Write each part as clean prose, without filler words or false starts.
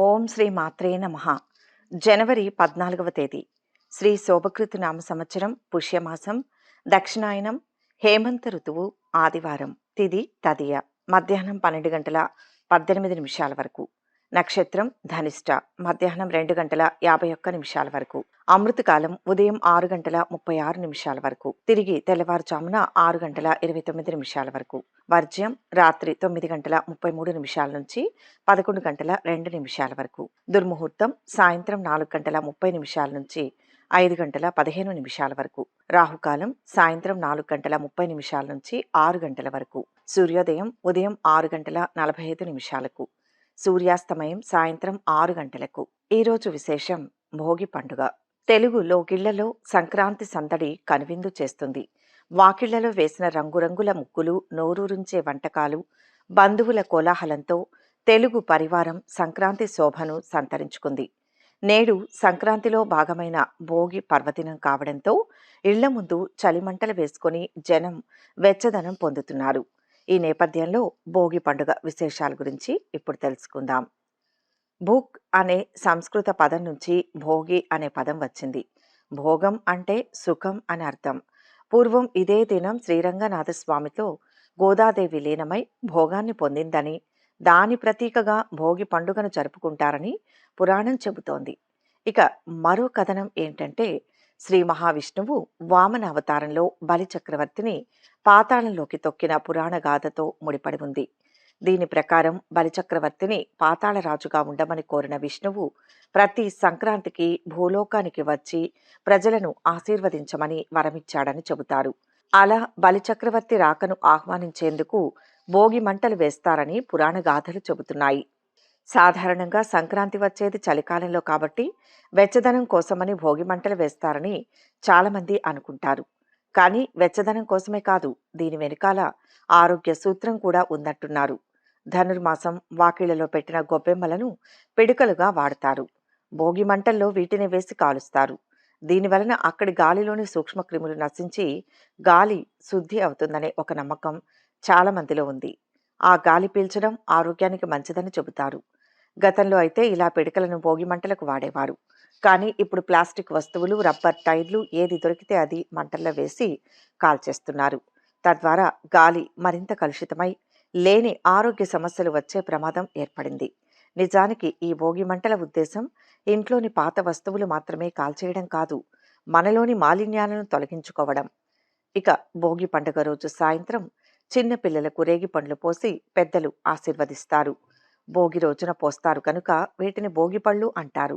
ఓం శ్రీ మాత్రే నమః. జనవరి 14వ తేదీ శ్రీ శోభకృతు నామ సంవత్సరం పుష్యమాసం దక్షిణాయనం హేమంత ఋతువు ఆదివారం తిథి తదియ మధ్యాహ్నం 12 గంటల 18 నిమిషాల వరకు. నక్షత్రం ధనిష్ట మధ్యాహ్నం 2 గంటల 51 నిమిషాల వరకు. అమృతకాలం ఉదయం 6 గంటల 36 నిమిషాల వరకు తిరిగి తెల్లవారుజామున 6 గంటల 29 నిమిషాల వరకు. వర్జ్యం రాత్రి 9 గంటల 33 నిమిషాల నుంచి 11 గంటల 2 నిమిషాల వరకు. దుర్ముహూర్తం సాయంత్రం 4 గంటల 30 నిమిషాల నుంచి 5 గంటల 15 నిమిషాల వరకు. రాహుకాలం సాయంత్రం 4 గంటల 30 నిమిషాల నుంచి 6 గంటల వరకు. సూర్యోదయం ఉదయం 6 గంటల 45 నిమిషాలకు. సూర్యాస్తమయం సాయంత్రం 6 గంటలకు. ఈరోజు విశేషం భోగి పండుగ. తెలుగు లోగిళ్లలో సంక్రాంతి సందడి కనువిందు చేస్తుంది. వాకిళ్లలో వేసిన రంగురంగుల ముగ్గులు, నోరూరించే వంటకాలు, బంధువుల కోలాహలంతో తెలుగు పరివారం సంక్రాంతి శోభను సంతరించుకుంది. నేడు సంక్రాంతిలో భాగమైన భోగి పర్వదినం కావడంతో ఇళ్ల ముందు చలిమంటలు వేసుకొని జనం వెచ్చదనం పొందుతున్నారు. ఈ నేపథ్యంలో భోగి పండుగ విశేషాల గురించి ఇప్పుడు తెలుసుకుందాం. భుక్ అనే సంస్కృత పదం నుంచి భోగి అనే పదం వచ్చింది. భోగం అంటే సుఖం అని అర్థం. పూర్వం ఇదే దినం శ్రీరంగనాథ స్వామితో గోదాదేవి లీనమై భోగాన్ని పొందిందని, దాని ప్రతీకగా భోగి పండుగను జరుపుకుంటారని పురాణం చెబుతోంది. ఇక మరో కథనం ఏంటంటే, శ్రీ మహావిష్ణువు వామన అవతారంలో బలి చక్రవర్తిని పాతాళంలోకి తొక్కిన పురాణ గాథతో ముడిపడి ఉంది. దీని ప్రకారం బలిచక్రవర్తిని పాతాళరాజుగా ఉండమని కోరిన విష్ణువు ప్రతి సంక్రాంతికి భూలోకానికి వచ్చి ప్రజలను ఆశీర్వదించమని వరమిచ్చాడని చెబుతారు. అలా బలిచక్రవర్తి రాకను ఆహ్వానించేందుకు భోగి మంటలు వేస్తారని పురాణ గాథలు చెబుతున్నాయి. సాధారణంగా సంక్రాంతి వచ్చేది చలికాలంలో కాబట్టి వెచ్చదనం కోసమని భోగి మంటలు వేస్తారని చాలామంది అనుకుంటారు. కానీ వెచ్చదనం కోసమే కాదు, దీని వెనుకాల ఆరోగ్య సూత్రం కూడా ఉన్నట్టున్నారు. ధనుర్మాసం వాకిళ్లలో పెట్టిన గొబ్బెమ్మలను పిడుకలుగా వాడతారు. భోగి మంటల్లో వీటిని వేసి కాలుస్తారు. దీనివలన అక్కడి గాలిలోని సూక్ష్మక్రిములు నశించి గాలి శుద్ధి అవుతుందనే ఒక నమ్మకం చాలా మందిలో ఉంది. ఆ గాలి పీల్చడం ఆరోగ్యానికి మంచిదని చెబుతారు. గతంలో అయితే ఇలా పిడుకలను భోగి మంటలకు వాడేవారు. కానీ ఇప్పుడు ప్లాస్టిక్ వస్తువులు, రబ్బర్ టైర్లు ఏది దొరికితే అది మంటల్లో వేసి కాల్చేస్తున్నారు. తద్వారా గాలి మరింత కలుషితమై లేని ఆరోగ్య సమస్యలు వచ్చే ప్రమాదం ఏర్పడింది. నిజానికి ఈ భోగి మంటల ఉద్దేశం ఇంట్లోని పాత వస్తువులు మాత్రమే కాల్చేయడం కాదు, మనలోని మాలిన్యాలను తొలగించుకోవడం. ఇక భోగి పండుగ రోజు సాయంత్రం చిన్న పిల్లలకు రేగి పండ్లు పోసి పెద్దలు ఆశీర్వదిస్తారు. భోగి రోజున పోస్తారు కనుక వీటిని భోగిపళ్ళు అంటారు.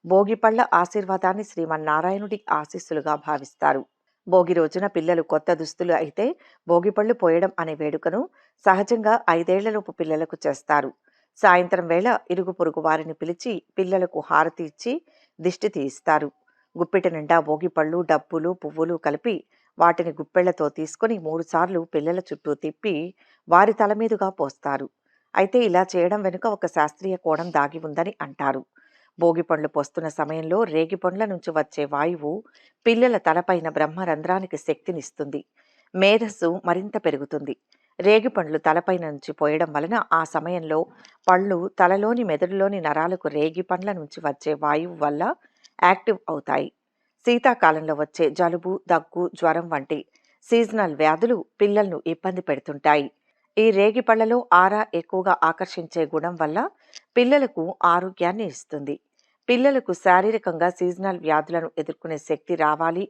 భోగిపళ్ళ ఆశీర్వాదాన్ని శ్రీమన్నారాయణుడి ఆశీస్సులుగా భావిస్తారు. భోగి రోజున పిల్లలు కొత్త దుస్తులు అయితే భోగిపళ్ళు పోయడం అనే వేడుకను సహజంగా 5 ఏళ్లలోపు పిల్లలకు చేస్తారు. సాయంత్రం వేళ ఇరుగు పొరుగు వారిని పిలిచి పిల్లలకు హారతి ఇచ్చి దిష్టి తీయిస్తారు. గుప్పిట నిండా భోగిపళ్ళు, డబ్బులు, పువ్వులు కలిపి వాటిని గుప్పెళ్లతో తీసుకుని 3 సార్లు పిల్లల చుట్టూ తిప్పి వారి తల మీదుగా పోస్తారు. అయితే ఇలా చేయడం వెనుక ఒక శాస్త్రీయ కోణం దాగి ఉందని అంటారు. భోగి పండ్లు పోస్తున్న సమయంలో రేగి పండ్ల నుంచి వచ్చే వాయువు పిల్లల తలపైన బ్రహ్మరంధ్రానికి శక్తినిస్తుంది. మేధస్సు మరింత పెరుగుతుంది. రేగి పండ్లు తలపైన నుంచి పోయడం వలన ఆ సమయంలో పళ్ళు తలలోని మెదడులోని నరాలకు రేగి పండ్ల నుంచి వచ్చే వాయువు వల్ల యాక్టివ్ అవుతాయి. శీతాకాలంలో వచ్చే జలుబు, దగ్గు, జ్వరం వంటి సీజనల్ వ్యాధులు పిల్లలను ఇబ్బంది పెడుతుంటాయి. ఈ రేగి పళ్లలో ఆరా ఎక్కువగా ఆకర్షించే గుణం వల్ల పిల్లలకు ఆరోగ్యాన్ని ఇస్తుంది. పిల్లలకు శారీరకంగా సీజనల్ వ్యాధులను ఎదుర్కొనే శక్తి రావాలి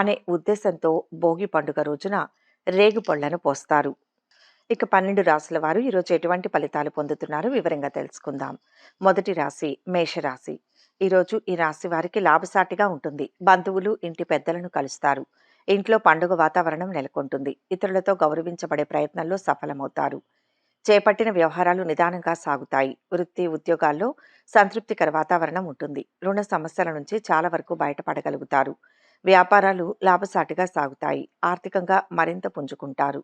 అనే ఉద్దేశంతో భోగి పండుగ రోజున రేగి పళ్లను పోస్తారు. ఇక 12 రాశుల వారు ఈరోజు ఎటువంటి ఫలితాలు పొందుతున్నారో వివరంగా తెలుసుకుందాం. మొదటి రాశి మేషరాశి. ఈరోజు ఈ రాశి వారికి లాభసాటిగా ఉంటుంది. బంధువులు, ఇంటి పెద్దలను కలుస్తారు. ఇంట్లో పండుగ వాతావరణం నెలకొంటుంది. ఇతరులతో గౌరవించబడే ప్రయత్నంలో సఫలమవుతారు. చేపట్టిన వ్యవహారాలు నిదానంగా సాగుతాయి. వృత్తి, ఉద్యోగాల్లో సంతృప్తికర వాతావరణం ఉంటుంది. రుణ సమస్యల నుంచి చాలా వరకు బయటపడగలుగుతారు. వ్యాపారాలు లాభసాటిగా సాగుతాయి. ఆర్థికంగా మరింత పుంజుకుంటారు.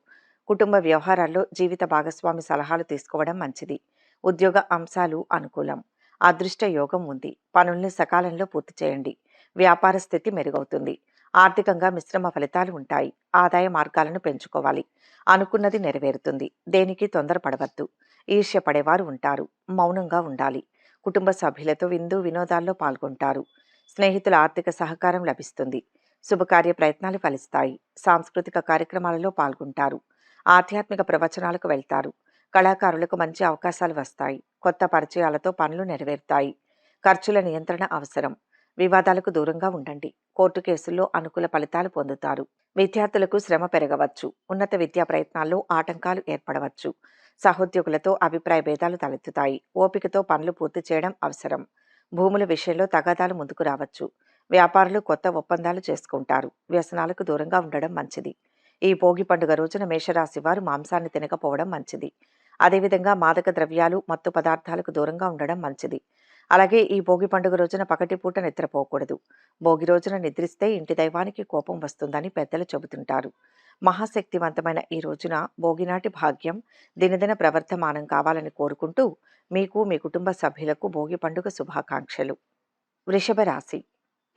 కుటుంబ వ్యవహారాల్లో జీవిత భాగస్వామి సలహాలు తీసుకోవడం మంచిది. ఉద్యోగ అంశాలు అనుకూలం. అదృష్ట యోగం ఉంది. పనుల్ని సకాలంలో పూర్తి చేయండి. వ్యాపార స్థితి మెరుగవుతుంది. ఆర్థికంగా మిశ్రమ ఫలితాలు ఉంటాయి. ఆదాయ మార్గాలను పెంచుకోవాలి. అనుకున్నది నెరవేరుతుంది. దేనికి తొందరపడవద్దు. ఈర్ష్య పడేవారు ఉంటారు. మౌనంగా ఉండాలి. కుటుంబ సభ్యులతో విందు వినోదాల్లో పాల్గొంటారు. స్నేహితుల ఆర్థిక సహకారం లభిస్తుంది. శుభకార్య ప్రయత్నాలు ఫలిస్తాయి. సాంస్కృతిక కార్యక్రమాలలో పాల్గొంటారు. ఆధ్యాత్మిక ప్రవచనాలకు వెళ్తారు. కళాకారులకు మంచి అవకాశాలు వస్తాయి. కొత్త పరిచయాలతో పనులు నెరవేరుతాయి. ఖర్చుల నియంత్రణ అవసరం. వివాదాలకు దూరంగా ఉండండి. కోర్టు కేసుల్లో అనుకూల ఫలితాలు పొందుతారు. విద్యార్థులకు శ్రమ పెరగవచ్చు. ఉన్నత విద్యా ప్రయత్నాల్లో ఆటంకాలు ఏర్పడవచ్చు. సహోద్యోగులతో అభిప్రాయ భేదాలు తలెత్తుతాయి. ఓపికతో పనులు పూర్తి చేయడం అవసరం. భూముల విషయంలో తగాదాలు ముందుకు రావచ్చు. వ్యాపారులు కొత్త ఒప్పందాలు చేసుకుంటారు. వ్యసనాలకు దూరంగా ఉండడం మంచిది. ఈ భోగి పండుగ రోజున మేషరాశి వారు మాంసాన్ని తినకపోవడం మంచిది. అదేవిధంగా మాదక ద్రవ్యాలు మత్తు పదార్థాలకు దూరంగా ఉండడం మంచిది. అలాగే ఈ భోగి పండుగ రోజున పగటిపూట నిద్రపోకూడదు. భోగి రోజున నిద్రిస్తే ఇంటి దైవానికి కోపం వస్తుందని పెద్దలు చెబుతుంటారు. మహాశక్తివంతమైన ఈ రోజున భోగినాటి భాగ్యం దినదిన ప్రవర్ధమానం కావాలని కోరుకుంటూ మీకు మీ కుటుంబ సభ్యులకు భోగి పండుగ శుభాకాంక్షలు. వృషభ రాశి.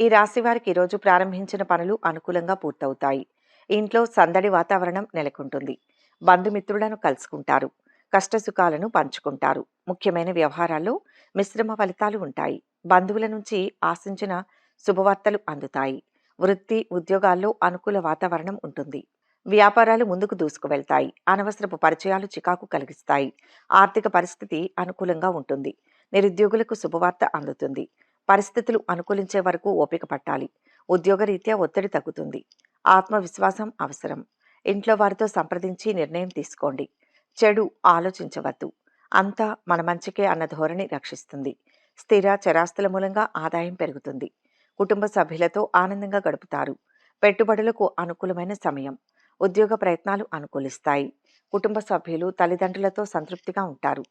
ఈ రాశి వారికి ఈరోజు ప్రారంభించిన పనులు అనుకూలంగా పూర్తవుతాయి. ఇంట్లో సందడి వాతావరణం నెలకొంటుంది. బంధుమిత్రులను కలుసుకుంటారు. కష్టసుఖాలను పంచుకుంటారు. ముఖ్యమైన వ్యవహారాల్లో మిశ్రమ ఫలితాలు ఉంటాయి. బంధువుల నుంచి ఆశించిన శుభవార్తలు అందుతాయి. వృత్తి ఉద్యోగాల్లో అనుకూల వాతావరణం ఉంటుంది. వ్యాపారాలు ముందుకు దూసుకువెళ్తాయి. అనవసరపు పరిచయాలు చికాకు కలిగిస్తాయి. ఆర్థిక పరిస్థితి అనుకూలంగా ఉంటుంది. నిరుద్యోగులకు శుభవార్త అందుతుంది. పరిస్థితులు అనుకూలించే వరకు ఓపిక పట్టాలి. ఉద్యోగరీత్యా ఒత్తిడి తగ్గుతుంది. ఆత్మవిశ్వాసం అవసరం. ఇంట్లో వారితో సంప్రదించి నిర్ణయం తీసుకోండి. చెడు ఆలోచించవద్దు. అంతా మన మంచికే అన్న ధోరణి రక్షిస్తుంది. స్థిర చరాస్తుల మూలంగా ఆదాయం పెరుగుతుంది. కుటుంబ సభ్యులతో ఆనందంగా గడుపుతారు. పెట్టుబడులకు అనుకూలమైన సమయం. ఉద్యోగ ప్రయత్నాలు అనుకూలిస్తాయి. కుటుంబ సభ్యులు తల్లిదండ్రులతో సంతృప్తిగా ఉంటారు.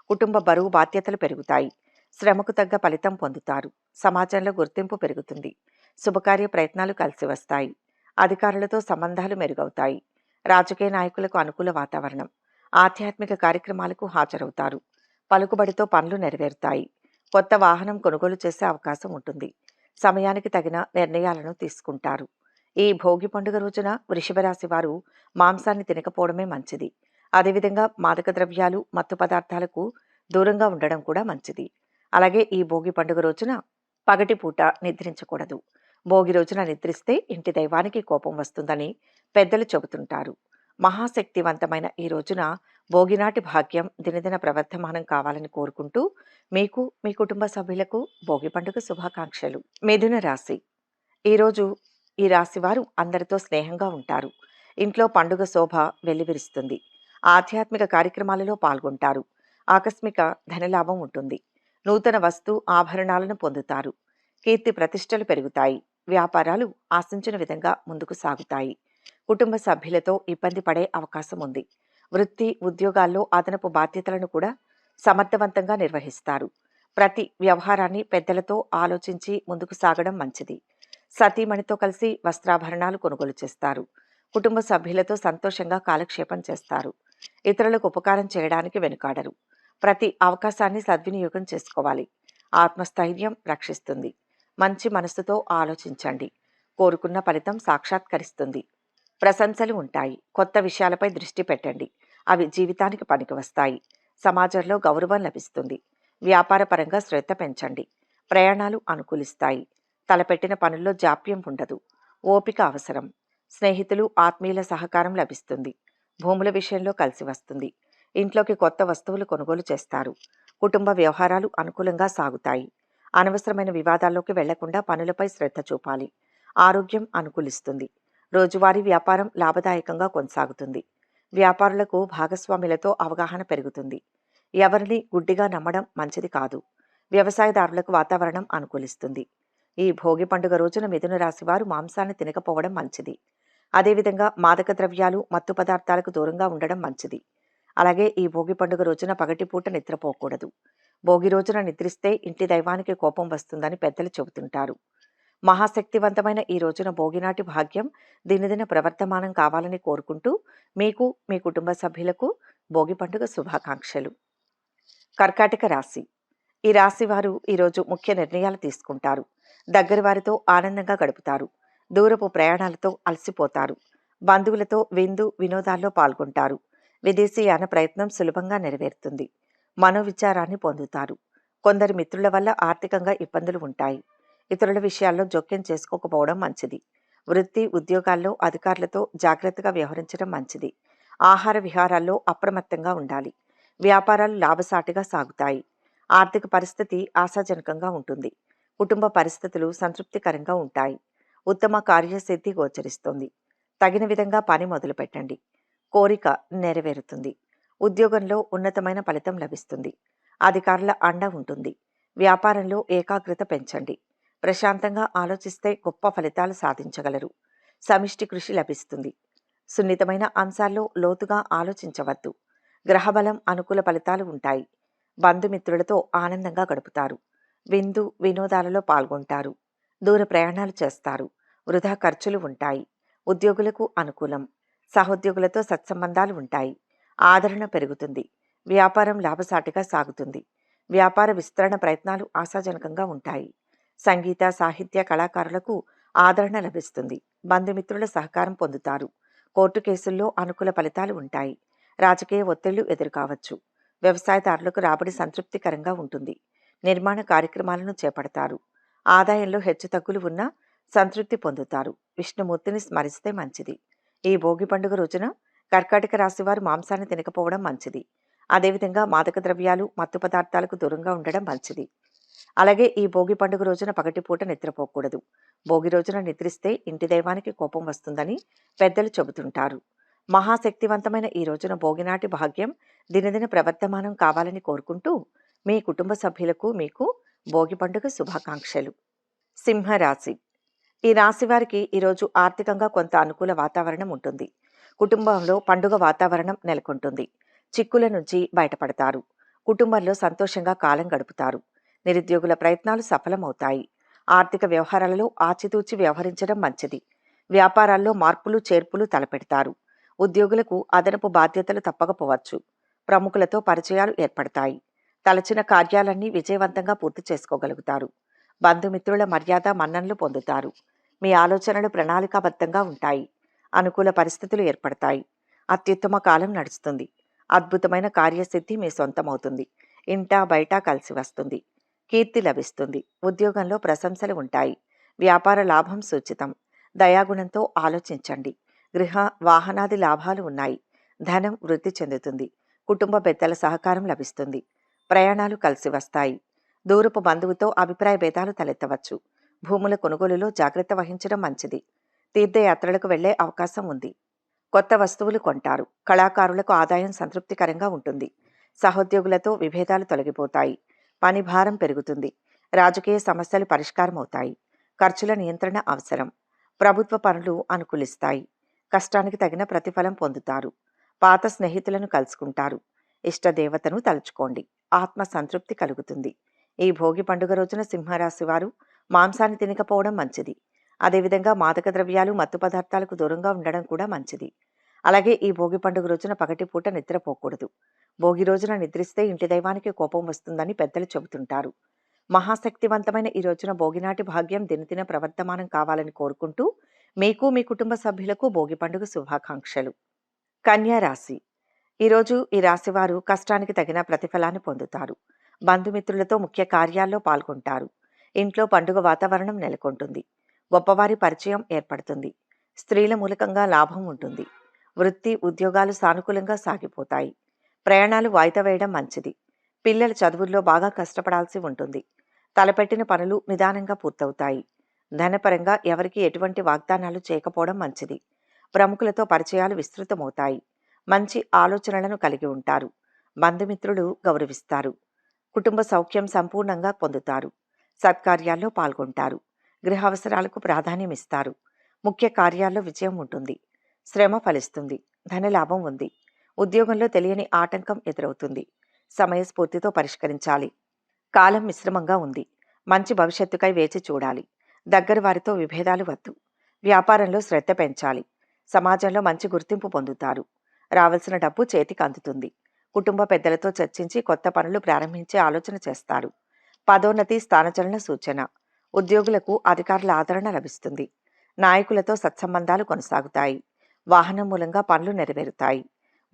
కుటుంబ బరువు బాధ్యతలు పెరుగుతాయి. శ్రమకు తగ్గ ఫలితం పొందుతారు. సమాజంలో గుర్తింపు పెరుగుతుంది. శుభకార్య ప్రయత్నాలు కలిసి వస్తాయి. అధికారులతో సంబంధాలు మెరుగవుతాయి. రాజకీయ నాయకులకు అనుకూల వాతావరణం. ఆధ్యాత్మిక కార్యక్రమాలకు హాజరవుతారు. పలుకుబడితో పనులు నెరవేరుతాయి. కొత్త వాహనం కొనుగోలు చేసే అవకాశం ఉంటుంది. సమయానికి తగిన నిర్ణయాలను తీసుకుంటారు. ఈ భోగి పండుగ రోజున వృషభ రాశి వారు మాంసాన్ని తినకపోవడమే మంచిది. అదేవిధంగా మాదక ద్రవ్యాలు మత్తు పదార్థాలకు దూరంగా ఉండడం కూడా మంచిది. అలాగే ఈ భోగి పండుగ రోజున పగటిపూట నిద్రించకూడదు. భోగి రోజున నిద్రిస్తే ఇంటి దైవానికి కోపం వస్తుందని పెద్దలు చెబుతుంటారు. మహాశక్తివంతమైన ఈ రోజున భోగినాటి భాగ్యం దినదిన ప్రవర్ధమానం కావాలని కోరుకుంటూ మీకు మీ కుటుంబ సభ్యులకు భోగి పండుగ శుభాకాంక్షలు. మిథున రాశి. ఈరోజు ఈ రాశి వారు అందరితో స్నేహంగా ఉంటారు. ఇంట్లో పండుగ శోభ వెల్లివిరుస్తుంది. ఆధ్యాత్మిక కార్యక్రమాలలో పాల్గొంటారు. ఆకస్మిక ధనలాభం ఉంటుంది. నూతన వస్తు ఆభరణాలను పొందుతారు. కీర్తి ప్రతిష్టలు పెరుగుతాయి. వ్యాపారాలు ఆశించిన విధంగా ముందుకు సాగుతాయి. కుటుంబ సభ్యులతో ఇబ్బంది పడే అవకాశం ఉంది. వృత్తి ఉద్యోగాల్లో అదనపు బాధ్యతలను కూడా సమర్థవంతంగా నిర్వహిస్తారు. ప్రతి వ్యవహారాన్ని పెద్దలతో ఆలోచించి ముందుకు సాగడం మంచిది. సతీమణితో కలిసి వస్త్రాభరణాలు కొనుగోలు చేస్తారు. కుటుంబ సభ్యులతో సంతోషంగా కాలక్షేపం చేస్తారు. ఇతరులకు ఉపకారం చేయడానికి వెనుకాడరు. ప్రతి అవకాశాన్ని సద్వినియోగం చేసుకోవాలి. ఆత్మస్థైర్యం రక్షిస్తుంది. మంచి మనస్సుతో ఆలోచించండి. కోరుకున్న ఫలితం సాక్షాత్కరిస్తుంది. ప్రశంసలు ఉంటాయి. కొత్త విషయాలపై దృష్టి పెట్టండి. అవి జీవితానికి పనికి వస్తాయి. సమాజంలో గౌరవం లభిస్తుంది. వ్యాపారపరంగా శ్రద్ధ పెంచండి. ప్రయాణాలు అనుకూలిస్తాయి. తలపెట్టిన పనుల్లో జాప్యం ఉండదు. ఓపిక అవసరం. స్నేహితులు ఆత్మీయుల సహకారం లభిస్తుంది. భూముల విషయంలో కలిసి వస్తుంది. ఇంట్లోకి కొత్త వస్తువులు కొనుగోలు చేస్తారు. కుటుంబ వ్యవహారాలు అనుకూలంగా సాగుతాయి. అనవసరమైన వివాదాల్లోకి వెళ్లకుండా పనులపై శ్రద్ధ చూపాలి. ఆరోగ్యం అనుకూలిస్తుంది. రోజువారీ వ్యాపారం లాభదాయకంగా కొనసాగుతుంది. వ్యాపారులకు భాగస్వాములతో అవగాహన పెరుగుతుంది. ఎవరిని గుడ్డిగా నమ్మడం మంచిది కాదు. వ్యవసాయదారులకు వాతావరణం అనుకూలిస్తుంది. ఈ భోగి పండుగ రోజున మిథున రాశి వారు మాంసాన్ని తినకపోవడం మంచిది. అదేవిధంగా మాదక ద్రవ్యాలు మత్తు పదార్థాలకు దూరంగా ఉండడం మంచిది. అలాగే ఈ భోగి పండుగ రోజున పగటిపూట నిద్రపోకూడదు. భోగి రోజున నిద్రిస్తే ఇంటి దైవానికి కోపం వస్తుందని పెద్దలు చెబుతుంటారు. మహాశక్తివంతమైన ఈ రోజున భోగినాటి భాగ్యం దినదిన ప్రవర్తమానం కావాలని కోరుకుంటూ మీకు మీ కుటుంబ సభ్యులకు భోగి పండుగ శుభాకాంక్షలు. కర్కాటక రాశి. ఈ రాశి వారు ఈరోజు ముఖ్య నిర్ణయాలు తీసుకుంటారు. దగ్గర వారితో ఆనందంగా గడుపుతారు. దూరపు ప్రయాణాలతో అలసిపోతారు. బంధువులతో విందు వినోదాల్లో పాల్గొంటారు. విదేశీయాన ప్రయత్నం సులభంగా నెరవేరుతుంది. మనోవిచారాన్ని పొందుతారు. కొందరు మిత్రుల వల్ల ఆర్థికంగా ఇబ్బందులు ఉంటాయి. ఇతరుల విషయాల్లో జోక్యం చేసుకోకపోవడం మంచిది. వృత్తి, ఉద్యోగాల్లో అధికారులతో జాగ్రత్తగా వ్యవహరించడం మంచిది. ఆహార విహారాల్లో అప్రమత్తంగా ఉండాలి. వ్యాపారాలు లాభసాటిగా సాగుతాయి. ఆర్థిక పరిస్థితి ఆశాజనకంగా ఉంటుంది. కుటుంబ పరిస్థితులు సంతృప్తికరంగా ఉంటాయి. ఉత్తమ కార్యసిద్ధి గోచరిస్తోంది. తగిన విధంగా పని మొదలుపెట్టండి. కోరిక నెరవేరుతుంది. ఉద్యోగంలో ఉన్నతమైన ఫలితం లభిస్తుంది. అధికారుల అండ ఉంటుంది. వ్యాపారంలో ఏకాగ్రత పెంచండి. ప్రశాంతంగా ఆలోచిస్తే గొప్ప ఫలితాలు సాధించగలరు. సమిష్టి కృషి లభిస్తుంది. సున్నితమైన అంశాల్లో లోతుగా ఆలోచించవద్దు. గ్రహబలం అనుకూల ఫలితాలు ఉంటాయి. బంధుమిత్రులతో ఆనందంగా గడుపుతారు. విందు వినోదాలలో పాల్గొంటారు. దూర ప్రయాణాలు చేస్తారు. వృధా ఖర్చులు ఉంటాయి. ఉద్యోగులకు అనుకూలం. సహోద్యోగులతో సత్సంబంధాలు ఉంటాయి. ఆదరణ పెరుగుతుంది. వ్యాపారం లాభసాటిగా సాగుతుంది. వ్యాపార విస్తరణ ప్రయత్నాలు ఆశాజనకంగా ఉంటాయి. సంగీత సాహిత్య కళాకారులకు ఆదరణ లభిస్తుంది. బంధుమిత్రుల సహకారం పొందుతారు. కోర్టు కేసుల్లో అనుకూల ఫలితాలు ఉంటాయి. రాజకీయ ఒత్తిళ్లు ఎదురుకావచ్చు. వ్యవసాయదారులకు రాబడి సంతృప్తికరంగా ఉంటుంది. నిర్మాణ కార్యక్రమాలను చేపడతారు. ఆదాయంలో హెచ్చుతగ్గులు ఉన్నా సంతృప్తి పొందుతారు. విష్ణుమూర్తిని స్మరిస్తే మంచిది. ఈ భోగి పండుగ రోజున కర్కాటక రాశివారు మాంసాన్ని తినకపోవడం మంచిది. అదేవిధంగా మాదక ద్రవ్యాలు, మత్తు పదార్థాలకు దూరంగా ఉండడం మంచిది. అలాగే ఈ భోగి పండుగ రోజున పగటిపూట నిద్రపోకూడదు. భోగి రోజున నిద్రిస్తే ఇంటి దైవానికి కోపం వస్తుందని పెద్దలు చెబుతుంటారు. మహాశక్తివంతమైన ఈ రోజున భోగినాటి భాగ్యం దినదిన ప్రవర్తమానం కావాలని కోరుకుంటూ మీ కుటుంబ సభ్యులకు మీకు భోగి పండుగ శుభాకాంక్షలు. సింహరాశి. ఈ రాశి వారికి ఈరోజు ఆర్థికంగా కొంత అనుకూల వాతావరణం ఉంటుంది. కుటుంబంలో పండుగ వాతావరణం నెలకొంటుంది. చిక్కుల నుంచి బయటపడతారు. కుటుంబంలో సంతోషంగా కాలం గడుపుతారు. నిరుద్యోగుల ప్రయత్నాలు సఫలమవుతాయి. ఆర్థిక వ్యవహారాలలో ఆచితూచి వ్యవహరించడం మంచిది. వ్యాపారాల్లో మార్పులు చేర్పులు తలపెడతారు. ఉద్యోగులకు అదనపు బాధ్యతలు తప్పకపోవచ్చు. ప్రముఖులతో పరిచయాలు ఏర్పడతాయి. తలచిన కార్యాలన్నీ విజయవంతంగా పూర్తి చేసుకోగలుగుతారు. బంధుమిత్రుల మర్యాద మన్ననలు పొందుతారు. మీ ఆలోచనలు ప్రణాళికాబద్ధంగా ఉంటాయి. అనుకూల పరిస్థితులు ఏర్పడతాయి. అత్యుత్తమ కాలం నడుస్తుంది. అద్భుతమైన కార్యసిద్ధి మీ సొంతమవుతుంది. ఇంటా బయట కలిసి వస్తుంది. కీర్తి లభిస్తుంది. ఉద్యోగంలో ప్రశంసలు ఉంటాయి. వ్యాపార లాభం సూచితం. దయాగుణంతో ఆలోచించండి. గృహ వాహనాది లాభాలు ఉన్నాయి. ధనం వృద్ధి చెందుతుంది. కుటుంబ పెద్దల సహకారం లభిస్తుంది. ప్రయాణాలు కలిసి వస్తాయి. దూరపు బంధువుతో అభిప్రాయ భేదాలు తలెత్తవచ్చు. భూముల కొనుగోలులో జాగ్రత్త వహించడం మంచిది. తీర్థయాత్రలకు వెళ్లే అవకాశం ఉంది. కొత్త వస్తువులు కొంటారు. కళాకారులకు ఆదాయం సంతృప్తికరంగా ఉంటుంది. సహోద్యోగులతో విభేదాలు తొలగిపోతాయి. పని భారం పెరుగుతుంది. రాజకీయ సమస్యలు పరిష్కారం అవుతాయి. ఖర్చుల నియంత్రణ అవసరం. ప్రభుత్వ పనులు అనుకూలిస్తాయి. కష్టానికి తగిన ప్రతిఫలం పొందుతారు. పాత స్నేహితులను కలుసుకుంటారు. ఇష్టదేవతను తలుచుకోండి. ఆత్మ సంతృప్తి కలుగుతుంది. ఈ భోగి పండుగ రోజున సింహరాశి వారు మాంసాన్ని తినకపోవడం మంచిది. అదేవిధంగా మాదక ద్రవ్యాలు, మత్తు పదార్థాలకు దూరంగా ఉండడం కూడా మంచిది. అలాగే ఈ భోగి పండుగ రోజున పగటిపూట నిద్రపోకూడదు. భోగి రోజున నిద్రిస్తే ఇంటి దైవానికి కోపం వస్తుందని పెద్దలు చెబుతుంటారు. మహాశక్తివంతమైన ఈ రోజున భోగినాటి భాగ్యం దినదిన ప్రవర్తమానం కావాలని కోరుకుంటూ మీకు మీ కుటుంబ సభ్యులకు భోగి పండుగ శుభాకాంక్షలు. కన్యా రాశి. ఈరోజు ఈ రాశివారు కష్టానికి తగిన ప్రతిఫలాన్ని పొందుతారు. బంధుమిత్రులతో ముఖ్య కార్యాల్లో పాల్గొంటారు. ఇంట్లో పండుగ వాతావరణం నెలకొంటుంది. గొప్పవారి పరిచయం ఏర్పడుతుంది. స్త్రీల మూలకంగా లాభం ఉంటుంది. వృత్తి ఉద్యోగాలు సానుకూలంగా సాగిపోతాయి. ప్రయాణాలు వాయిదా వేయడం మంచిది. పిల్లల చదువుల్లో బాగా కష్టపడాల్సి ఉంటుంది. తలపెట్టిన పనులు నిదానంగా పూర్తవుతాయి. ధనపరంగా ఎవరికి ఎటువంటి వాగ్దానాలు చేయకపోవడం మంచిది. ప్రముఖులతో పరిచయాలు విస్తృతమవుతాయి. మంచి ఆలోచనలను కలిగి ఉంటారు. బంధుమిత్రులు గౌరవిస్తారు. కుటుంబ సౌఖ్యం సంపూర్ణంగా పొందుతారు. సత్కార్యాల్లో పాల్గొంటారు. గృహ అవసరాలకు ప్రాధాన్యమిస్తారు. ముఖ్య కార్యాల్లో విజయం ఉంటుంది. శ్రమ ఫలిస్తుంది. ధనలాభం ఉంది. ఉద్యోగంలో తెలియని ఆటంకం ఎదురవుతుంది. సమయస్ఫూర్తితో పరిష్కరించాలి. కాలం మిశ్రమంగా ఉంది. మంచి భవిష్యత్తుకై వేచి చూడాలి. దగ్గర వారితో విభేదాలు వద్దు. వ్యాపారంలో శ్రద్ధ పెంచాలి. సమాజంలో మంచి గుర్తింపు పొందుతారు. రావాల్సిన డబ్బు చేతికి అందుతుంది. కుటుంబ పెద్దలతో చర్చించి కొత్త పనులు ప్రారంభించే ఆలోచన చేస్తారు. పదోన్నతి, స్థానచలన సూచన. ఉద్యోగులకు అధికారుల ఆదరణ లభిస్తుంది. నాయకులతో సత్సంబంధాలు కొనసాగుతాయి. వాహనం మూలంగా పనులు నెరవేరుతాయి.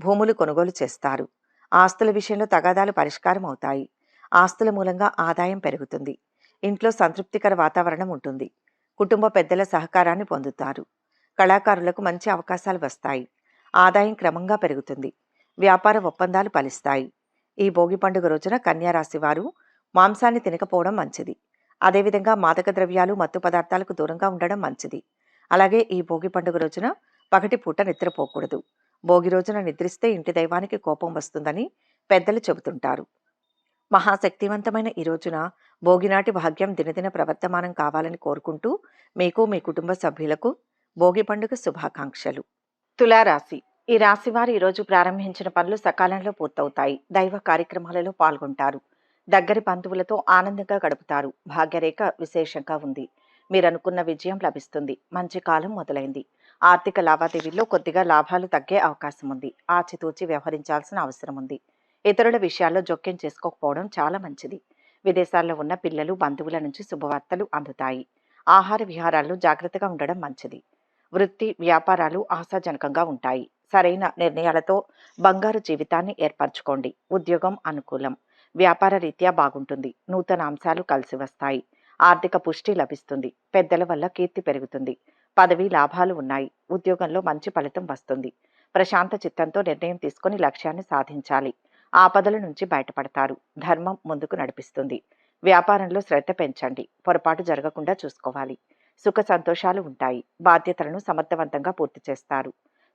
భూములు కొనుగోలు చేస్తారు. ఆస్తుల విషయంలో తగాదాలు పరిష్కారం అవుతాయి. ఆస్తుల మూలంగా ఆదాయం పెరుగుతుంది. ఇంట్లో సంతృప్తికర వాతావరణం ఉంటుంది. కుటుంబ పెద్దల సహకారాన్ని పొందుతారు. కళాకారులకు మంచి అవకాశాలు వస్తాయి. ఆదాయం క్రమంగా పెరుగుతుంది. వ్యాపార ఒప్పందాలు ఫలిస్తాయి. ఈ భోగి పండుగ రోజున కన్యా రాశి వారు మాంసాన్ని తినకపోవడం మంచిది. అదేవిధంగా మాదక ద్రవ్యాలు మత్తు పదార్థాలకు దూరంగా ఉండడం మంచిది. అలాగే ఈ భోగి పండుగ రోజున పగటిపూట నిద్రపోకూడదు. భోగి రోజున నిద్రిస్తే ఇంటి దైవానికి కోపం వస్తుందని పెద్దలు చెబుతుంటారు. మహాశక్తివంతమైన ఈ రోజున భోగినాటి భాగ్యం దినదిన ప్రవర్తమానం కావాలని కోరుకుంటూ మీకు మీ కుటుంబ సభ్యులకు భోగి పండుగ శుభాకాంక్షలు. తులారాశి. ఈ రాశి వారు ఈరోజు ప్రారంభించిన పనులు సకాలంలో పూర్తవుతాయి. దైవ కార్యక్రమాలలో పాల్గొంటారు. దగ్గరి బంధువులతో ఆనందంగా గడుపుతారు. భాగ్యరేఖ విశేషంగా ఉంది. మీరనుకున్న విజయం లభిస్తుంది. మంచి కాలం మొదలైంది. ఆర్థిక లావాదేవీల్లో కొద్దిగా లాభాలు తగ్గే అవకాశం ఉంది. ఆచితూచి వ్యవహరించాల్సిన అవసరం ఉంది. ఇతరుల విషయాల్లో జోక్యం చేసుకోకపోవడం చాలా మంచిది. విదేశాల్లో ఉన్న పిల్లలు బంధువుల నుంచి శుభవార్తలు అందుతాయి. ఆహార విహారాల్లో జాగ్రత్తగా ఉండడం మంచిది. వృత్తి వ్యాపారాలు ఆశాజనకంగా ఉంటాయి. సరైన నిర్ణయాలతో బంగారు జీవితాన్ని ఏర్పరచుకోండి. ఉద్యోగం అనుకూలం. వ్యాపార రీత్యా బాగుంటుంది. నూతన అంశాలు కలిసి వస్తాయి. ఆర్థిక పుష్టి లభిస్తుంది. పెద్దల వల్ల కీర్తి పెరుగుతుంది. పదవి లాభాలు ఉన్నాయి. ఉద్యోగంలో మంచి ఫలితం వస్తుంది. ప్రశాంత చిత్తంతో నిర్ణయం తీసుకొని లక్ష్యాన్ని సాధించాలి. ఆపదల నుంచి బయటపడతారు. ధర్మం ముందుకు నడిపిస్తుంది. వ్యాపారంలో శ్రద్ధ పెంచండి. పొరపాటు జరగకుండా చూసుకోవాలి. సుఖ సంతోషాలు ఉంటాయి. బాధ్యతలను సమర్థవంతంగా పూర్తి చేస్తారు.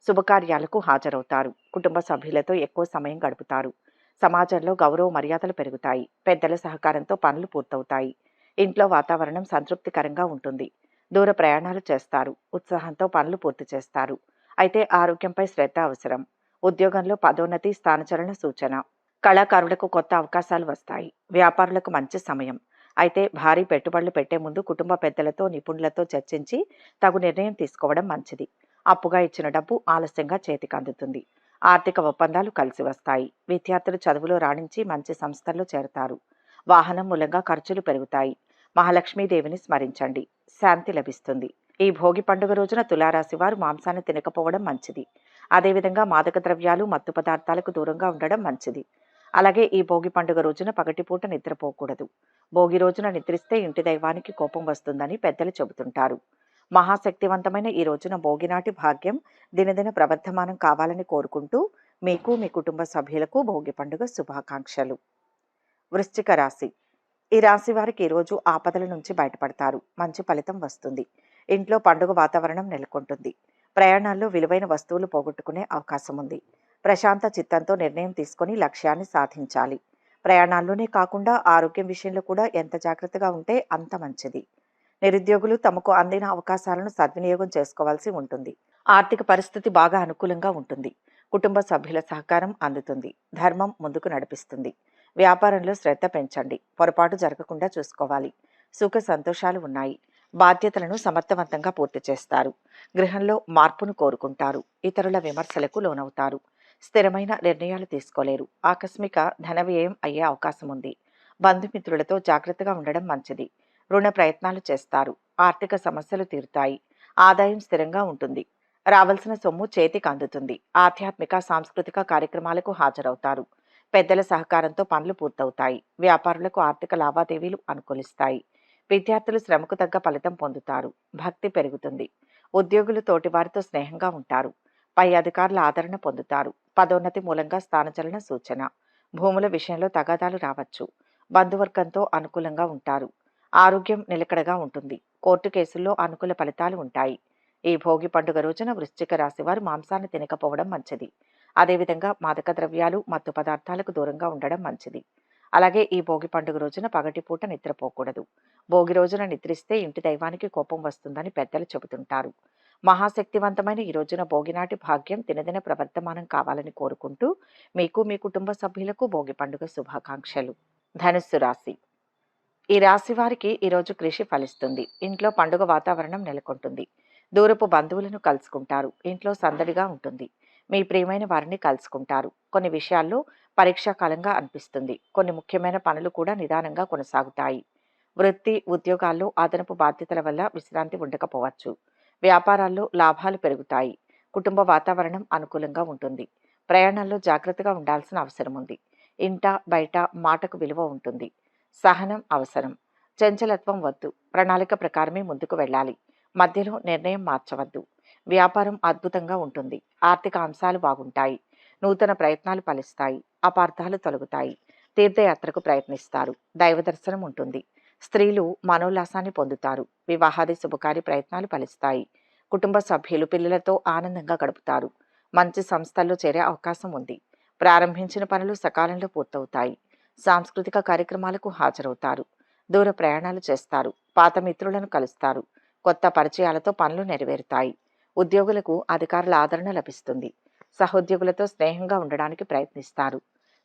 శుభకార్యాలకు హాజరవుతారు. కుటుంబ సభ్యులతో ఎక్కువ సమయం గడుపుతారు. సమాజంలో గౌరవ మర్యాదలు పెరుగుతాయి. పెద్దల సహకారంతో పనులు పూర్తవుతాయి. ఇంట్లో వాతావరణం సంతృప్తికరంగా ఉంటుంది. దూర ప్రయాణాలు చేస్తారు. ఉత్సాహంతో పనులు పూర్తి చేస్తారు. అయితే ఆరోగ్యంపై శ్రద్ధ అవసరం. ఉద్యోగంలో పదోన్నతి స్థానచలన సూచన. కళాకారులకు కొత్త అవకాశాలు వస్తాయి. వ్యాపారులకు మంచి సమయం. అయితే భారీ పెట్టుబడులు పెట్టే ముందు కుటుంబ పెద్దలతో నిపుణులతో చర్చించి తగు నిర్ణయం తీసుకోవడం మంచిది. అప్పుగా ఇచ్చిన డబ్బు ఆలస్యంగా చేతికి అందుతుంది. ఆర్థిక ఒప్పందాలు కలిసి వస్తాయి. విద్యార్థులు చదువులో రాణించి మంచి సంస్థల్లో చేరతారు. వాహనం మూలంగా ఖర్చులు పెరుగుతాయి. మహాలక్ష్మీదేవిని స్మరించండి. శాంతి లభిస్తుంది. ఈ భోగి పండుగ రోజున తులారాశి వారు మాంసాన్ని తినకపోవడం మంచిది. అదేవిధంగా మాదక ద్రవ్యాలు మత్తు పదార్థాలకు దూరంగా ఉండడం మంచిది. అలాగే ఈ భోగి పండుగ రోజున పగటిపూట నిద్రపోకూడదు. భోగి రోజున నిద్రిస్తే ఇంటి దైవానికి కోపం వస్తుందని పెద్దలు చెబుతుంటారు. మహాశక్తివంతమైన ఈ రోజున భోగినాటి భాగ్యం దినదిన ప్రవర్ధమానం కావాలని కోరుకుంటూ మీకు మీ కుటుంబ సభ్యులకు భోగి పండుగ శుభాకాంక్షలు. వృశ్చిక రాశి. ఈ రాశి వారికి ఈరోజు ఆపదల నుంచి బయటపడతారు. మంచి ఫలితం వస్తుంది. ఇంట్లో పండుగ వాతావరణం నెలకొంటుంది. ప్రయాణాల్లో విలువైన వస్తువులు పోగొట్టుకునే అవకాశం ఉంది. ప్రశాంత చిత్తంతో నిర్ణయం తీసుకొని లక్ష్యాన్ని సాధించాలి. ప్రయాణాల్లోనే కాకుండా ఆరోగ్యం విషయంలో కూడా ఎంత జాగ్రత్తగా ఉంటే అంత మంచిది. నిరుద్యోగులు తమకు అందిన అవకాశాలను సద్వినియోగం చేసుకోవాల్సి ఉంటుంది. ఆర్థిక పరిస్థితి బాగా అనుకూలంగా ఉంటుంది. కుటుంబ సభ్యుల సహకారం అందుతుంది. ధర్మం ముందుకు నడిపిస్తుంది. వ్యాపారంలో శ్రద్ధ పెంచండి. పొరపాటు జరగకుండా చూసుకోవాలి. సుఖ సంతోషాలు ఉన్నాయి. బాధ్యతలను సమర్థవంతంగా పూర్తి చేస్తారు. గృహంలో మార్పును కోరుకుంటారు. ఇతరుల విమర్శలకు లోనవుతారు. స్థిరమైన నిర్ణయాలు తీసుకోలేరు. ఆకస్మిక ధన వ్యయం అయ్యే అవకాశం ఉంది. బంధుమిత్రులతో జాగ్రత్తగా ఉండడం మంచిది. రుణ ప్రయత్నాలు చేస్తారు. ఆర్థిక సమస్యలు తీరుతాయి. ఆదాయం స్థిరంగా ఉంటుంది. రావాల్సిన సొమ్ము చేతికి అందుతుంది. ఆధ్యాత్మిక సాంస్కృతిక కార్యక్రమాలకు హాజరవుతారు. పెద్దల సహకారంతో పనులు పూర్తవుతాయి. వ్యాపారులకు ఆర్థిక లావాదేవీలు అనుకూలిస్తాయి. విద్యార్థులు శ్రమకు తగ్గ ఫలితం పొందుతారు. భక్తి పెరుగుతుంది. ఉద్యోగులు తోటివారితో స్నేహంగా ఉంటారు. పై అధికారుల ఆదరణ పొందుతారు. పదోన్నతి మూలంగా స్థానచలన సూచన. భూముల విషయంలో తగాదాలు రావచ్చు. బంధువర్గంతో అనుకూలంగా ఉంటారు. ఆరోగ్యం నిలకడగా ఉంటుంది. కోర్టు కేసుల్లో అనుకూల ఫలితాలు ఉంటాయి. ఈ భోగి పండుగ రోజున వృశ్చిక రాశి వారు మాంసాన్ని తినకపోవడం మంచిది. అదేవిధంగా మాదక ద్రవ్యాలు మత్తు పదార్థాలకు దూరంగా ఉండడం మంచిది. అలాగే ఈ భోగి పండుగ రోజున పగటిపూట నిద్రపోకూడదు. భోగి రోజున నిద్రిస్తే ఇంటి దైవానికి కోపం వస్తుందని పెద్దలు చెబుతుంటారు. మహాశక్తివంతమైన ఈ రోజున భోగినాటి భాగ్యం దినదిన ప్రవర్తమానం కావాలని కోరుకుంటూ మీకు మీ కుటుంబ సభ్యులకు భోగి పండుగ శుభాకాంక్షలు. ధనుస్సు రాశి. ఈ రాశి వారికి ఈరోజు కృషి ఫలిస్తుంది. ఇంట్లో పండుగ వాతావరణం నెలకొంటుంది. దూరపు బంధువులను కలుసుకుంటారు. ఇంట్లో సందడిగా ఉంటుంది. మీ ప్రియమైన వారిని కలుసుకుంటారు. కొన్ని విషయాల్లో పరీక్షాకాలంగా అనిపిస్తుంది. కొన్ని ముఖ్యమైన పనులు కూడా నిదానంగా కొనసాగుతాయి. వృత్తి ఉద్యోగాల్లో అదనపు బాధ్యతల వల్ల విశ్రాంతి ఉండకపోవచ్చు. వ్యాపారాల్లో లాభాలు పెరుగుతాయి. కుటుంబ వాతావరణం అనుకూలంగా ఉంటుంది. ప్రయాణాల్లో జాగ్రత్తగా ఉండాల్సిన అవసరం ఉంది. ఇంట బయట మాటకు విలువ ఉంటుంది. సహనం అవసరం. చంచలత్వం వద్దు. ప్రణాళిక ప్రకారమే ముందుకు వెళ్ళాలి. మధ్యలో నిర్ణయం మార్చవద్దు. వ్యాపారం అద్భుతంగా ఉంటుంది. ఆర్థిక అంశాలు బాగుంటాయి. నూతన ప్రయత్నాలు ఫలిస్తాయి. అపార్థాలు తొలగుతాయి. తీర్థయాత్రకు ప్రయత్నిస్తారు. దైవ దర్శనం ఉంటుంది. స్త్రీలు మనోల్లాసాన్ని పొందుతారు. వివాహాది శుభకార్య ప్రయత్నాలు ఫలిస్తాయి. కుటుంబ సభ్యులు పిల్లలతో ఆనందంగా గడుపుతారు. మంచి సంస్థల్లో చేరే అవకాశం ఉంది. ప్రారంభించిన పనులు సకాలంలో పూర్తవుతాయి. సాంస్కృతిక కార్యక్రమాలకు హాజరవుతారు. దూర ప్రయాణాలు చేస్తారు. పాత మిత్రులను కలుస్తారు. కొత్త పరిచయాలతో పనులు నెరవేరుతాయి. ఉద్యోగులకు అధికారుల ఆదరణ లభిస్తుంది. సహోద్యోగులతో స్నేహంగా ఉండడానికి ప్రయత్నిస్తారు.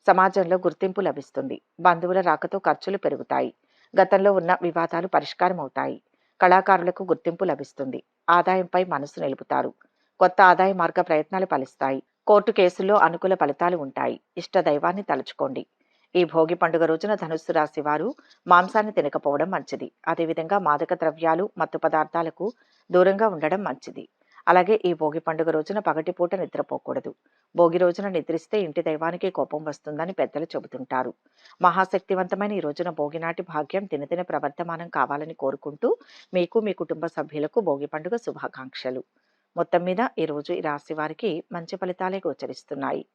సమాజంలో గుర్తింపు లభిస్తుంది. బంధువుల రాకతో ఖర్చులు పెరుగుతాయి. గతంలో ఉన్న వివాదాలు పరిష్కారం అవుతాయి. కళాకారులకు గుర్తింపు లభిస్తుంది. ఆదాయంపై మనసు నిలుపుతారు. కొత్త ఆదాయ మార్గ ప్రయత్నాలు ఫలిస్తాయి. కోర్టు కేసుల్లో అనుకూల ఫలితాలు ఉంటాయి. ఇష్ట దైవాన్ని తలుచుకోండి. ఈ భోగి పండుగ రోజున ధనుస్సు రాశి వారు మాంసాన్ని తినకపోవడం మంచిది. అదేవిధంగా మాదక ద్రవ్యాలు మత్తు పదార్థాలకు దూరంగా ఉండడం మంచిది. అలాగే ఈ భోగి పండుగ రోజున పగటిపూట నిద్రపోకూడదు. భోగి రోజున నిద్రిస్తే ఇంటి దైవానికి కోపం వస్తుందని పెద్దలు చెబుతుంటారు. మహాశక్తివంతమైన ఈ రోజున భోగినాటి భాగ్యం దినదిన ప్రవర్ధమానం కావాలని కోరుకుంటూ మీకు మీ కుటుంబ సభ్యులకు భోగి పండుగ శుభాకాంక్షలు. మొత్తం మీద ఈరోజు ఈ రాశి వారికి మంచి ఫలితాలే గోచరిస్తున్నాయి.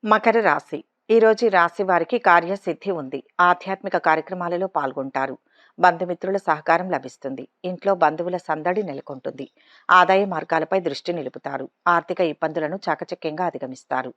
మకర రాశి. ఈరోజు ఈ రాశి వారికి కార్యసిద్ధి ఉంది. ఆధ్యాత్మిక కార్యక్రమాలలో పాల్గొంటారు. బంధుమిత్రుల సహకారం లభిస్తుంది. ఇంట్లో బంధువుల సందడి నెలకొంటుంది. ఆదాయ మార్గాలపై దృష్టి నిలుపుతారు. ఆర్థిక ఇబ్బందులను చాకచక్యంగా అధిగమిస్తారు.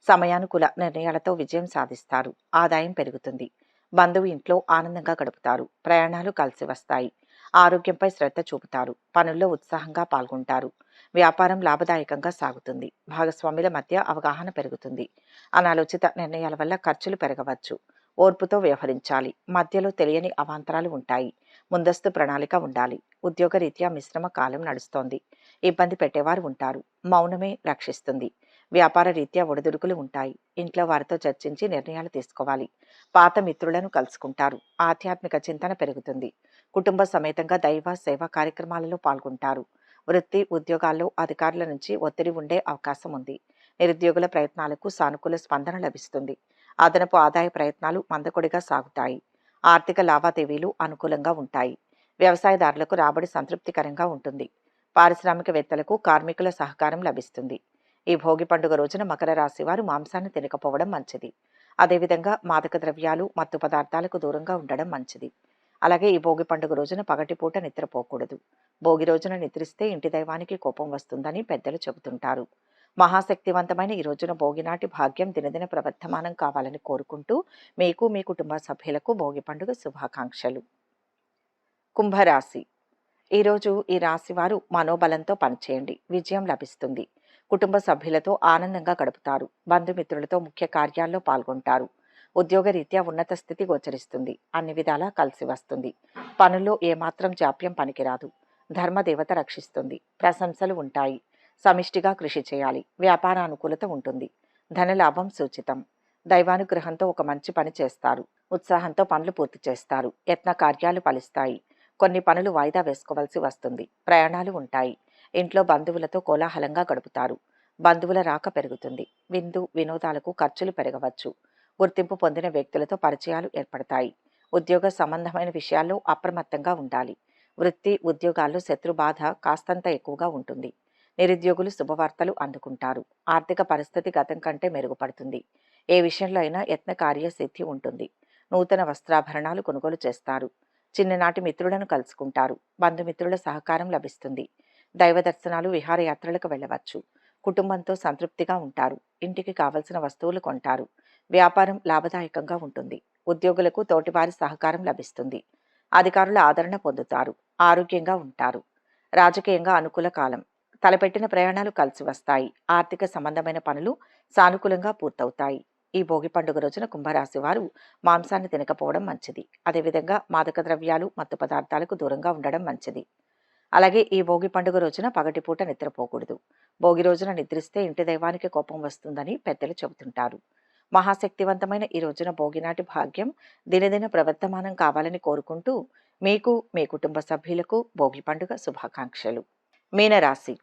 సమయానుకూల నిర్ణయాలతో విజయం సాధిస్తారు. ఆదాయం పెరుగుతుంది. బంధువు ఇంట్లో ఆనందంగా గడుపుతారు. ప్రయాణాలు కలిసి వస్తాయి. ఆరోగ్యంపై శ్రద్ధ చూపుతారు. పనుల్లో ఉత్సాహంగా పాల్గొంటారు. వ్యాపారం లాభదాయకంగా సాగుతుంది. భాగస్వాముల మధ్య అవగాహన పెరుగుతుంది. అనాలోచిత నిర్ణయాల వల్ల ఖర్చులు పెరగవచ్చు. ఓర్పుతో వ్యవహరించాలి. మధ్యలో తెలియని అవాంతరాలు ఉంటాయి. ముందస్తు ప్రణాళిక ఉండాలి. ఉద్యోగరీత్యా మిశ్రమ కాలం నడుస్తోంది. ఇబ్బంది పెట్టేవారు ఉంటారు. మౌనమే రక్షిస్తుంది. వ్యాపార రీత్యా ఒడిదుడుకులు ఉంటాయి. ఇంట్లో వారితో చర్చించి నిర్ణయాలు తీసుకోవాలి. పాత మిత్రులను కలుసుకుంటారు. ఆధ్యాత్మిక చింతన పెరుగుతుంది. కుటుంబ సమేతంగా దైవ సేవా కార్యక్రమాలలో పాల్గొంటారు. వృత్తి ఉద్యోగాల్లో అధికారుల నుంచి ఒత్తిడి ఉండే అవకాశం ఉంది. నిరుద్యోగుల ప్రయత్నాలకు సానుకూల స్పందన లభిస్తుంది. అదనపు ఆదాయ ప్రయత్నాలు మందకొడిగా సాగుతాయి. ఆర్థిక లావాదేవీలు అనుకూలంగా ఉంటాయి. వ్యవసాయదారులకు రాబడి సంతృప్తికరంగా ఉంటుంది. పారిశ్రామికవేత్తలకు కార్మికుల సహకారం లభిస్తుంది. ఈ భోగి పండుగ రోజున మకర రాశి వారు మాంసాన్ని తినకపోవడం మంచిది. అదేవిధంగా మాదక ద్రవ్యాలు మత్తు పదార్థాలకు దూరంగా ఉండడం మంచిది. అలాగే ఈ భోగి పండుగ రోజున పగటిపూట నిద్రపోకూడదు. భోగి రోజున నిద్రిస్తే ఇంటి దైవానికి కోపం వస్తుందని పెద్దలు చెబుతుంటారు. మహాశక్తివంతమైన ఈ రోజున భోగినాటి భాగ్యం దినదిన ప్రవర్ధమానం కావాలని కోరుకుంటూ మీకు మీ కుటుంబ సభ్యులకు భోగి పండుగ శుభాకాంక్షలు. కుంభరాశి. ఈరోజు ఈ రాశి వారు మనోబలంతో పనిచేయండి. విజయం లభిస్తుంది. కుటుంబ సభ్యులతో ఆనందంగా గడుపుతారు. బంధుమిత్రులతో ముఖ్య కార్యాల్లో పాల్గొంటారు. ఉద్యోగరీత్యా ఉన్నత స్థితి గోచరిస్తుంది. అన్ని విధాలా కలిసి వస్తుంది. పనుల్లో ఏమాత్రం జాప్యం పనికిరాదు. ధర్మదేవత రక్షిస్తుంది. ప్రశంసలు ఉంటాయి. సమిష్టిగా కృషి చేయాలి. వ్యాపార అనుకూలత ఉంటుంది. ధనలాభం సూచితం. దైవానుగ్రహంతో ఒక మంచి పని చేస్తారు. ఉత్సాహంతో పనులు పూర్తి చేస్తారు. యత్న కార్యాలు ఫలిస్తాయి. కొన్ని పనులు వాయిదా వేసుకోవాల్సి వస్తుంది. ప్రయాణాలు ఉంటాయి. ఇంట్లో బంధువులతో కోలాహలంగా గడుపుతారు. బంధువుల రాక పెరుగుతుంది. విందు వినోదాలకు ఖర్చులు పెరగవచ్చు. గుర్తింపు పొందిన వ్యక్తులతో పరిచయాలు ఏర్పడతాయి. ఉద్యోగ సంబంధమైన విషయాల్లో అప్రమత్తంగా ఉండాలి. వృత్తి ఉద్యోగాల్లో శత్రు బాధ కాస్తంత ఎక్కువగా ఉంటుంది. నిరుద్యోగులు శుభవార్తలు అందుకుంటారు. ఆర్థిక పరిస్థితి గతం కంటే మెరుగుపడుతుంది. ఏ విషయంలో అయినా యత్న కార్యసిద్ధి ఉంటుంది. నూతన వస్త్రాభరణాలు కొనుగోలు చేస్తారు. చిన్ననాటి మిత్రులను కలుసుకుంటారు. బంధుమిత్రుల సహకారం లభిస్తుంది. దైవ దర్శనాలు విహారయాత్రలకు వెళ్ళవచ్చు. కుటుంబంతో సంతృప్తిగా ఉంటారు. ఇంటికి కావలసిన వస్తువులు కొంటారు. వ్యాపారం లాభదాయకంగా ఉంటుంది. ఉద్యోగులకు తోటివారి సహకారం లభిస్తుంది. అధికారుల ఆదరణ పొందుతారు. ఆరోగ్యంగా ఉంటారు. రాజకీయంగా అనుకూల కాలం. తలపెట్టిన ప్రయాణాలు కలిసి వస్తాయి. ఆర్థిక సంబంధమైన పనులు సానుకూలంగా పూర్తవుతాయి. ఈ భోగి పండుగ రోజున కుంభరాశి వారు మాంసాన్ని తినకపోవడం మంచిది. అదేవిధంగా మాదక ద్రవ్యాలు మత్తు పదార్థాలకు దూరంగా ఉండడం మంచిది. అలాగే ఈ భోగి పండుగ రోజున పగటిపూట నిద్రపోకూడదు. భోగి రోజున నిద్రిస్తే ఇంటి దైవానికి కోపం వస్తుందని పెద్దలు చెబుతుంటారు. మహాశక్తివంతమైన ఈ రోజున భోగినాటి భాగ్యం దినదిన ప్రవర్ధమానం కావాలని కోరుకుంటూ మీకు మీ కుటుంబ సభ్యులకు భోగి పండుగ శుభాకాంక్షలు. మీనరాశి.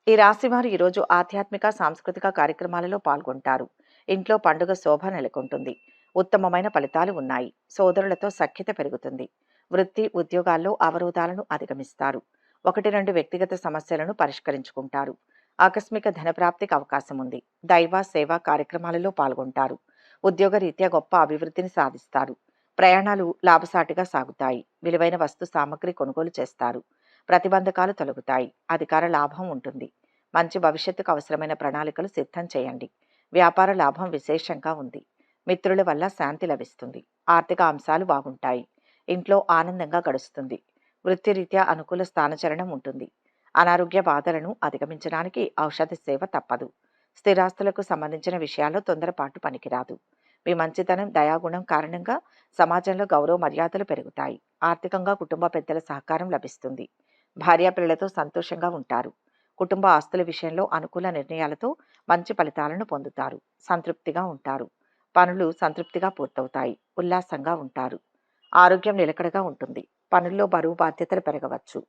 ఈ రాశి వారు ఈరోజు ఆధ్యాత్మిక సాంస్కృతిక కార్యక్రమాలలో పాల్గొంటారు. ఇంట్లో పండుగ శోభ నెలకొంటుంది. ఉత్తమమైన ఫలితాలు ఉన్నాయి. సోదరులతో సఖ్యత పెరుగుతుంది. వృత్తి, ఉద్యోగాల్లో అవరోధాలను అధిగమిస్తారు. 1, 2 వ్యక్తిగత సమస్యలను పరిష్కరించుకుంటారు. ఆకస్మిక ధనప్రాప్తికి అవకాశం ఉంది. దైవ సేవా కార్యక్రమాలలో పాల్గొంటారు. ఉద్యోగరీత్యా గొప్ప అభివృద్ధిని సాధిస్తారు. ప్రయాణాలు లాభసాటిగా సాగుతాయి. విలువైన వస్తు సామగ్రి కొనుగోలు చేస్తారు. ప్రతిబంధకాలు తొలగుతాయి. అధికార లాభం ఉంటుంది. మంచి భవిష్యత్తుకు అవసరమైన ప్రణాళికలు సిద్ధం చేయండి. వ్యాపార లాభం విశేషంగా ఉంది. మిత్రుల వల్ల శాంతి లభిస్తుంది. ఆర్థిక అంశాలు బాగుంటాయి. ఇంట్లో ఆనందంగా గడుస్తుంది. వృత్తిరీత్యా అనుకూల స్థానచలనం ఉంటుంది. అనారోగ్య బాధలను అధిగమించడానికి ఔషధ సేవ తప్పదు. స్థిరాస్తులకు సంబంధించిన విషయాల్లో తొందరపాటు పనికిరాదు. మీ మంచితనం, దయాగుణం కారణంగా సమాజంలో గౌరవ మర్యాదలు పెరుగుతాయి. ఆర్థికంగా కుటుంబ పెద్దల సహకారం లభిస్తుంది. భార్యాపిల్లలతో సంతోషంగా ఉంటారు. కుటుంబ ఆస్తుల విషయంలో అనుకూల నిర్ణయాలతో మంచి ఫలితాలను పొందుతారు. సంతృప్తిగా ఉంటారు. పనులు సంతృప్తిగా పూర్తవుతాయి. ఉల్లాసంగా ఉంటారు. ఆరోగ్యం నిలకడగా ఉంటుంది. పనుల్లో బరువు బాధ్యతలు పెరగవచ్చు.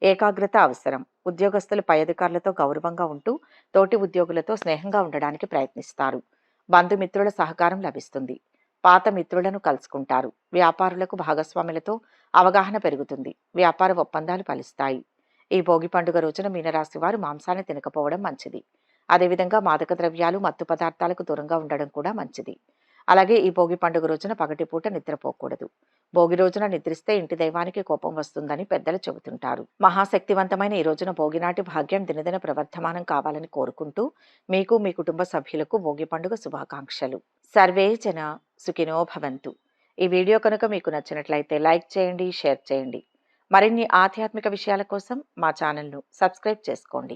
ఏకాగ్రత అవసరం. ఉద్యోగస్తులు పై అధికారులతో గౌరవంగా ఉంటూ తోటి ఉద్యోగులతో స్నేహంగా ఉండడానికి ప్రయత్నిస్తారు. బంధుమిత్రుల సహకారం లభిస్తుంది. పాత మిత్రులను కలుసుకుంటారు. వ్యాపారులకు భాగస్వాములతో అవగాహన పెరుగుతుంది. వ్యాపార ఒప్పందాలు ఫలిస్తాయి. ఈ భోగి పండుగ రోజున మీనరాశి వారు మాంసాన్ని తినకపోవడం మంచిది. అదేవిధంగా మాదక ద్రవ్యాలు, మత్తు పదార్థాలకు దూరంగా ఉండడం కూడా మంచిది. అలాగే ఈ భోగి పండుగ రోజున పగటిపూట నిద్రపోకూడదు. భోగి రోజున నిద్రిస్తే ఇంటి దైవానికి కోపం వస్తుందని పెద్దలు చెబుతుంటారు. మహాశక్తివంతమైన ఈ రోజున భోగినాటి భాగ్యం దినదిన ప్రవర్ధమానం కావాలని కోరుకుంటూ మీకు, మీ కుటుంబ సభ్యులకు భోగి పండుగ శుభాకాంక్షలు. సర్వే జన సుఖినో భవంతు. ఈ వీడియో కనుక మీకు నచ్చినట్లయితే లైక్ చేయండి, షేర్ చేయండి. మరిన్ని ఆధ్యాత్మిక విషయాల కోసం మా ఛానల్ను సబ్స్క్రైబ్ చేసుకోండి.